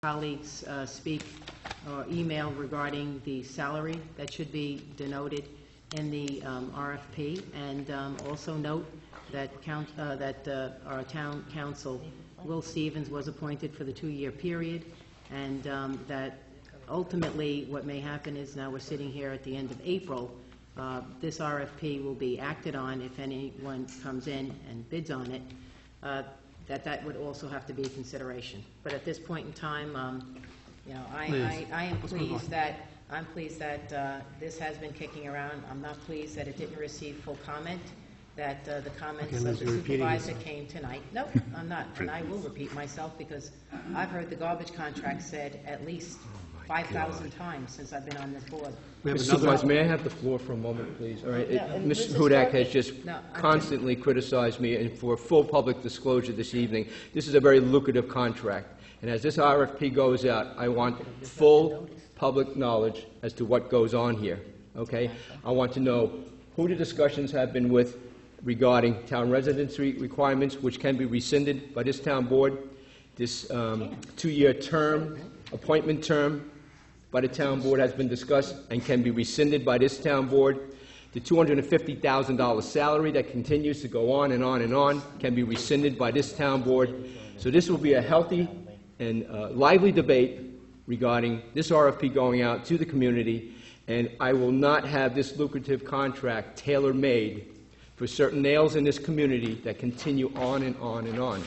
colleagues speak or email regarding the salary that should be denoted in the RFP, and also note that our town council, Will Stevens, was appointed for the 2-year period, and that ultimately what may happen is, now we're sitting here at the end of April, this RFP will be acted on if anyone comes in and bids on it, that would also have to be a consideration. But at this point in time, you know, I am pleased that this has been kicking around. I'm not pleased that it didn't receive full comment, that the comments of the supervisor came tonight. Nope, I'm not. And I will repeat myself because I've heard the garbage contract said at least 5,000 times since I've been on this board. Mr. Supervisor, may I have the floor for a moment, please? All right. Mr. Hudak has just constantly criticized me, and for full public disclosure this evening, this is a very lucrative contract. And as this RFP goes out, I want full public knowledge as to what goes on here, okay? I want to know who the discussions have been with regarding town residency requirements, which can be rescinded by this town board, this 2-year term, appointment term by the town board has been discussed and can be rescinded by this town board. The $250,000 salary that continues to go on and on and on can be rescinded by this town board. So this will be a healthy and lively debate regarding this RFP going out to the community, and I will not have this lucrative contract tailor-made for certain nails in this community that continue on and on and on.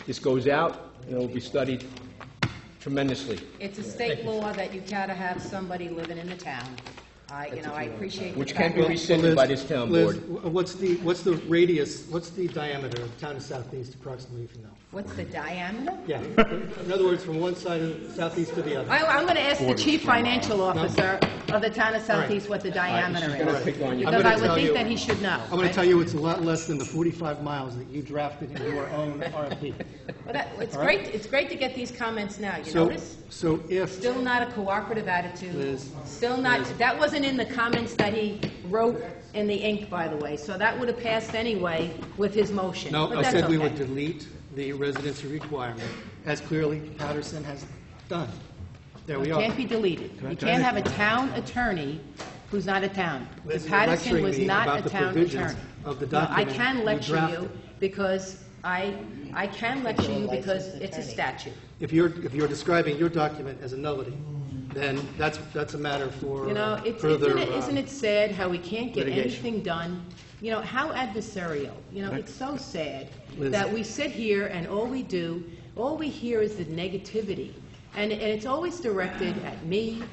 This goes out and it will be studied tremendously. It's a state law that you gotta have somebody living in the town. I appreciate which can be rescinded by this town board. What's the radius? What's the diameter of the town of Southeast, approximately, if you know? What's the diameter? Yeah. In other words, from one side of Southeast to the other. I'm going to ask the chief financial officer of the town of Southeast what the diameter is, because I would think that he should know. I'm going to tell you it's a lot less than the 45 miles that you drafted in your own RFP. Well, it's great to get these comments now. You notice? So if still not a cooperative attitude. Liz, still not. Liz. That wasn't in the comments that he wrote in the ink, by the way. So that would have passed anyway with his motion. No, but I that's said we okay. would delete the residency requirement, as clearly Patterson has done. There we are. It can't be deleted. You can't have a town attorney who's not a town. Liz, Patterson was not a town attorney. Of the No, I document can lecture you drafted. because I can lecture you because it's a statute. If you're describing your document as a nullity, then that's a matter for further isn't it sad how we can't get litigation. anything done? You know, how adversarial. You know, it's so sad Liz. that we sit here and all we hear is the negativity, and it's always directed at me.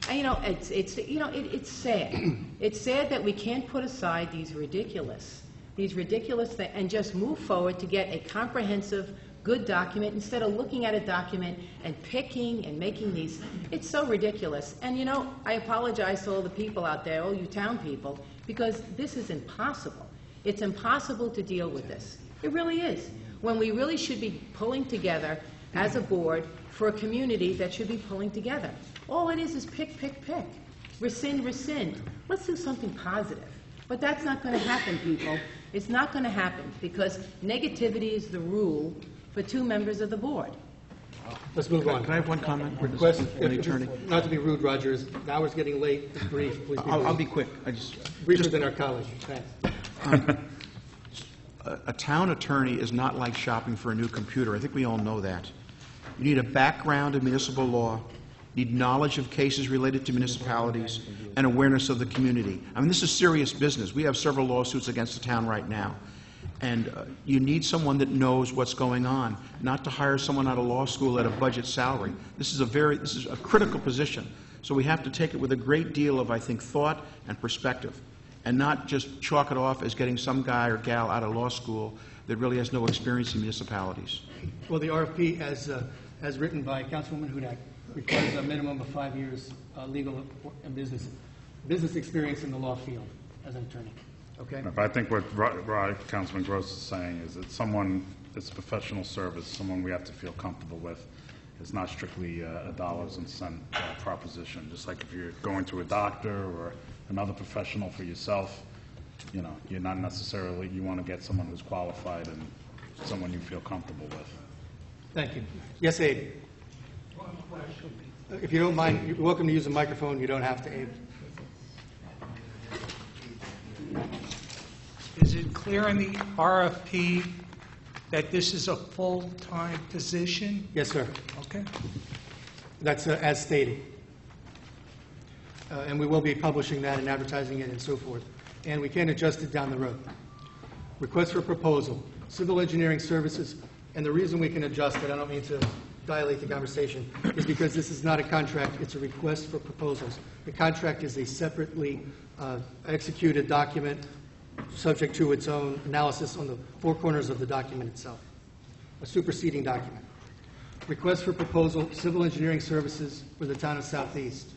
And, it's sad. It's sad that we can't put aside these ridiculous things and just move forward to get a comprehensive, good document instead of looking at a document and picking and making these. It's so ridiculous. And I apologize to all the people out there, all you town people, because this is impossible. It's impossible to deal with this. It really is. When we really should be pulling together as a board for a community that should be pulling together. All it is pick, pick, pick. Rescind, rescind. Let's do something positive. But that's not going to happen, people. It's not going to happen because negativity is the rule for 2 members of the board. Let's move on. Can I have one comment? Request, from the attorney? not to be rude, Roger, the hour's getting late. It's brief. Please be I'll brief. be quick. Briefer than our colleagues. Thanks. A town attorney is not like shopping for a new computer. I think we all know that. You need a background in municipal law, need knowledge of cases related to municipalities, and awareness of the community. I mean, this is serious business. We have several lawsuits against the town right now. And you need someone that knows what's going on, not to hire someone out of law school at a budget salary. This is a critical position. So we have to take it with a great deal of, I think, thought and perspective, and not just chalk it off as getting some guy or gal out of law school that really has no experience in municipalities. Well, the RFP, as written by Councilwoman Hudak, requires a minimum of 5 years legal and business experience in the law field as an attorney. Okay. But I think what Councilman Gross is saying is that someone that's professional service, someone we have to feel comfortable with. It's not strictly a dollars and cent proposition. Just like if you're going to a doctor or another professional for yourself, you're not necessarily, you want to get someone who's qualified and someone you feel comfortable with. Thank you. Yes, Abe. If you don't mind, you're welcome to use a microphone. You don't have to, Abe. Is it clear in the RFP that this is a full-time position? Yes, sir. Okay. That's as stated. And we will be publishing that and advertising it and so forth. And we can adjust it down the road. Request for proposal, civil engineering services, and the reason we can adjust it, I don't mean to dilate the conversation, is because this is not a contract, it's a request for proposals. The contract is a separately executed document subject to its own analysis on the four corners of the document itself, a superseding document. Request for proposal, civil engineering services for the town of Southeast.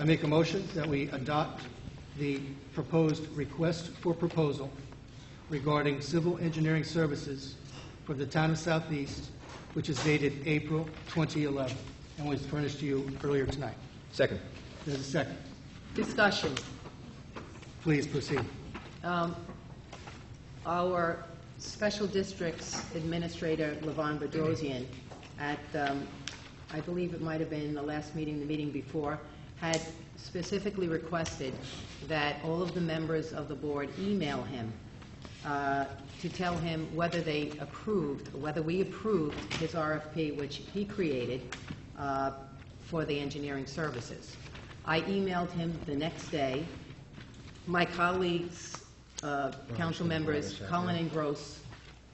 I make a motion that we adopt the proposed request for proposal regarding civil engineering services for the town of Southeast, which is dated April 2011, and was furnished to you earlier tonight. Second. There's a second. Discussion. Please proceed. Our Special Districts Administrator, Levon Bedrosian, at, I believe it might have been the last meeting, the meeting before, had specifically requested that all of the members of the board email him to tell him whether they approved, whether we approved his RFP, which he created for the engineering services. I emailed him the next day. My colleagues, council members, Cullen and Gross,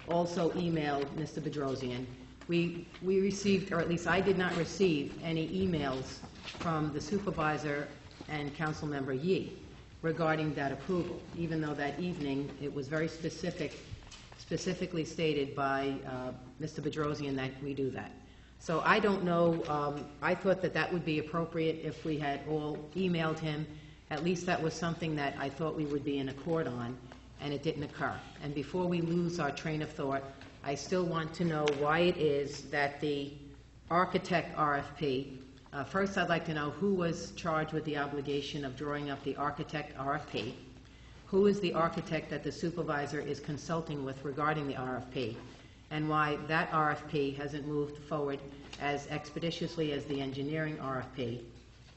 also emailed Mr. Bedrosian. We received, or at least I did not receive, any emails from the supervisor and council member Yee regarding that approval, even though that evening it was very specifically stated by Mr. Bedrosian that we do that. So I don't know, I thought that that would be appropriate if we had all emailed him. At least that was something that I thought we would be in accord on, and it didn't occur. And before we lose our train of thought, I still want to know why it is that the architect RFP, first I'd like to know who was charged with the obligation of drawing up the architect RFP, who is the architect that the supervisor is consulting with regarding the RFP, and why that RFP hasn't moved forward as expeditiously as the engineering RFP.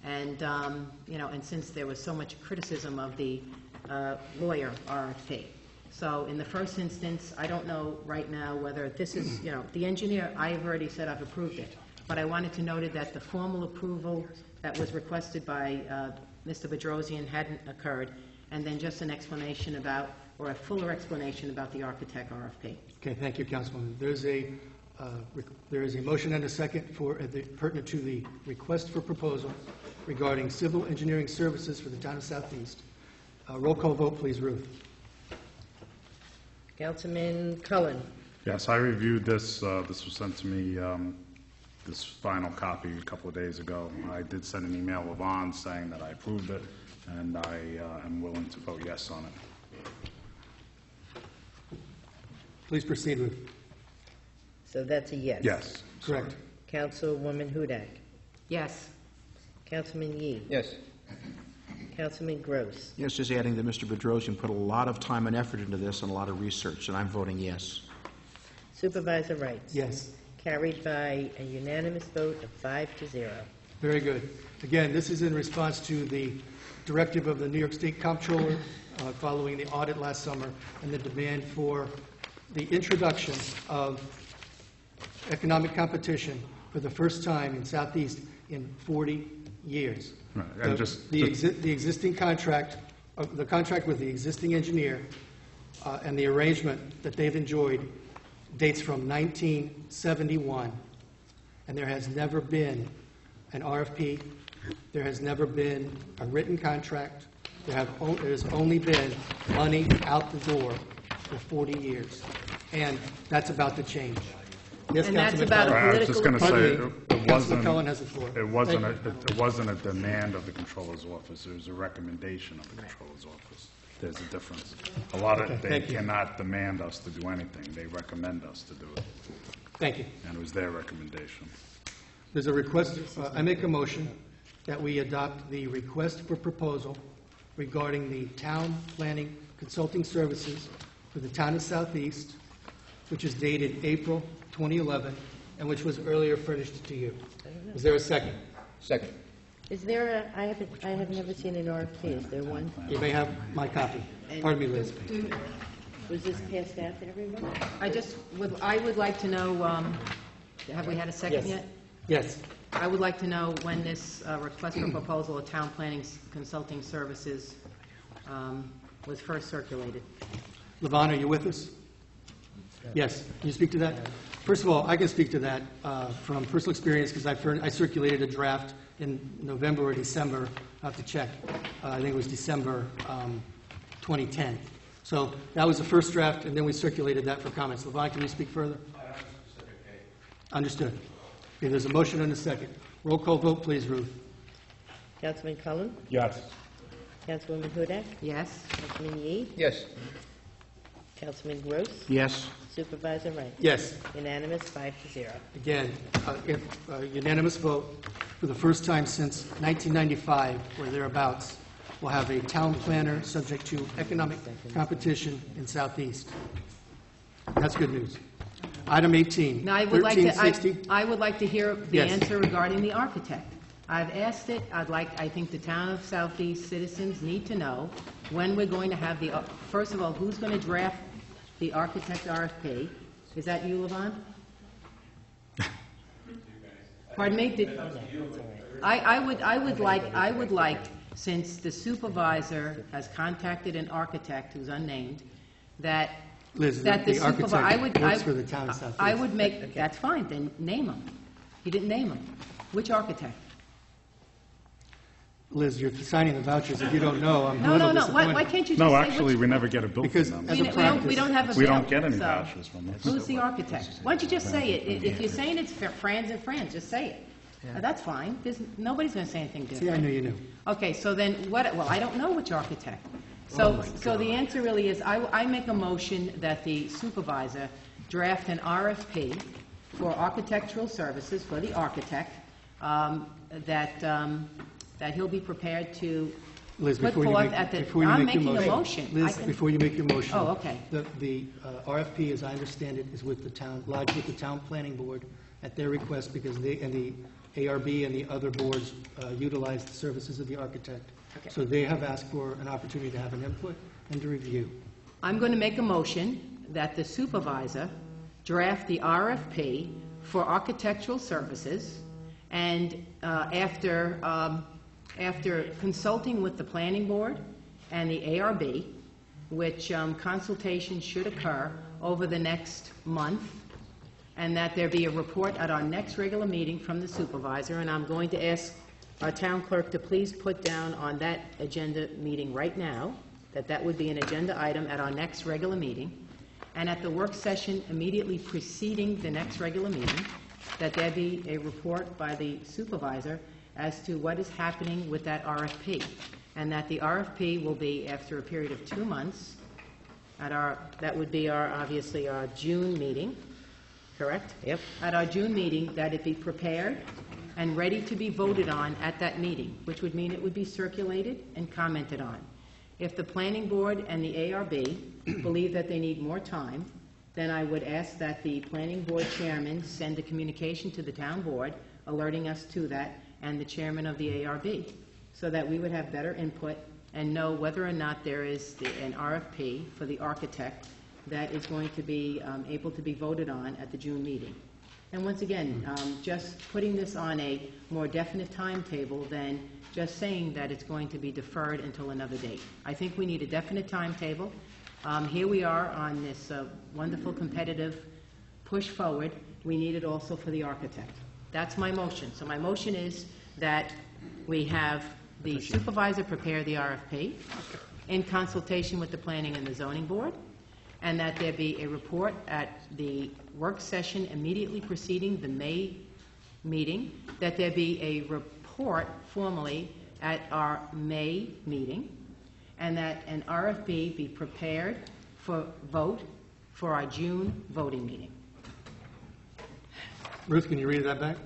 And, you know, and since there was so much criticism of the lawyer RFP. So in the first instance, I don't know right now whether this is, you know, the engineer, I've already said I've approved it. But I wanted to note that the formal approval that was requested by Mr. Bedrosian hadn't occurred, and then just an explanation about, or a fuller explanation about the architect RFP. Okay, thank you, Councilwoman. There is a motion and a second for pertinent to the request for proposal regarding civil engineering services for the town of Southeast. Roll call vote, please, Ruth. Councilman Cullen. Yes, I reviewed this. This was sent to me, this final copy, a couple of days ago. I did send an email to Levon saying that I approved it, and I am willing to vote yes on it. Please proceed, Ruth. So that's a yes. Yes. Correct. Councilwoman Hudak. Yes. Councilman Yee. Yes. Councilman Gross. Yes, just adding that Mr. Bedrosian put a lot of time and effort into this and a lot of research, and I'm voting yes. Supervisor Wright. Yes. Carried by a unanimous vote of 5-0. Very good. Again, this is in response to the directive of the New York State Comptroller following the audit last summer and the demand for the introduction of economic competition for the first time in Southeast in 40 years. Right, and The existing contract, the contract with the existing engineer and the arrangement that they've enjoyed dates from 1971, and there has never been an RFP, there has never been a written contract, there's only been money out the door for 40 years, and that's about to change. Yes, And that's Councilman about Cullen. Right, I was just going to say, Pardon me. it Councilman Cullen has the floor. it wasn't a demand of the controller's office. It was a recommendation of the controller's office. There's a difference. A lot of, they thank you. cannot demand us to do anything. They recommend us to do it. Thank you. And it was their recommendation. There's a request, I make a motion that we adopt the request for proposal regarding the town planning consulting services for the town of Southeast, which is dated April 2011 and which was earlier furnished to you. Is there a second? Second. Is there a, I have never seen an RFP. Is there one? You may have my copy. Pardon me, Liz. Was this passed out to everyone? I would like to know, have we had a second Yes. yet? Yes. I would like to know when this request for proposal of town planning consulting services was first circulated. Levon, are you with us? Yes. Can you speak to that? First of all, I can speak to that from personal experience because I circulated a draft in November or December. I'll have to check. I think it was December 2010. So that was the first draft, and then we circulated that for comments. Levon, can you speak further? I have a specific date. Understood. Okay, there's a motion and a second. Roll call vote, please, Ruth. Councilman Cullen? Yes. Councilwoman Hudak? Yes? Councilman Yee? Yes. Councilman Gross? Yes. Supervisor Wright? Yes. Unanimous, 5-0. Again, if unanimous vote for the first time since 1995 or thereabouts, we'll have a town planner subject to economic competition in Southeast. That's good news. Item 18, Now, I would like to, 1360. I would like to hear the Yes. answer regarding the architect. I've asked it, I think the town of Southeast citizens need to know when we're going to have the, first of all, who's going to draft the architect RFP? Is that you, Levon? Pardon me? I would like, since the supervisor has contacted an architect who's unnamed, that Liz, that the supervi- architect works for the town of Southeast. I would make, that's fine, then name him. He didn't name him. Which architect? Liz, you're signing the vouchers. If you don't know, I'm a No, little no, no, disappointed. why can't you just No, say actually, which? we never get a bill Because from as them. a We practice, don't have a bill. We don't get any so vouchers from them. Who's the architect? Why don't you just say it? If you're saying it's Franz and Franz, just say it. That's fine. Nobody's going to say anything See, I different. knew you knew. Okay, so then what, well, I don't know which architect. So the answer really is, I make a motion that the supervisor draft an RFP for architectural services for the architect, that he'll be prepared to Liz, put before you forth make, at the, before you I'm make your making a motion. motion. I Liz, can- before you make your motion. Oh, okay. The RFP, as I understand it, is with the town, lodged with the town planning board at their request because they, and the ARB and the other boards utilize the services of the architect. Okay. So they have asked for an opportunity to have an input and to review. I'm going to make a motion that the supervisor draft the RFP for architectural services, and after consulting with the planning board and the ARB, which consultation should occur over the next month, and that there be a report at our next regular meeting from the supervisor, and I'm going to ask our town clerk to please put down on that agenda meeting right now, that would be an agenda item at our next regular meeting, and at the work session immediately preceding the next regular meeting, that there be a report by the supervisor as to what is happening with that RFP, and that the RFP will be, after a period of 2 months, at our, that would be our, obviously, our June meeting, correct? Yep. At our June meeting, that it be prepared and ready to be voted on at that meeting, which would mean it would be circulated and commented on. If the planning board and the ARB believe that they need more time, then I would ask that the planning board chairman send a communication to the town board alerting us to that, and the chairman of the ARB, so that we would have better input and know whether or not there is an RFP for the architect that is going to be able to be voted on at the June meeting. And once again, just putting this on a more definite timetable than just saying that it's going to be deferred until another date. I think we need a definite timetable. Here we are on this wonderful competitive push forward. We need it also for the architect. That's my motion. So my motion is that we have the supervisor prepare the RFP in consultation with the planning and the zoning board, and that there be a report at the work session immediately preceding the May meeting, that there be a report formally at our May meeting, and that an RFP be prepared for vote for our June voting meeting. Ruth, can you read that back?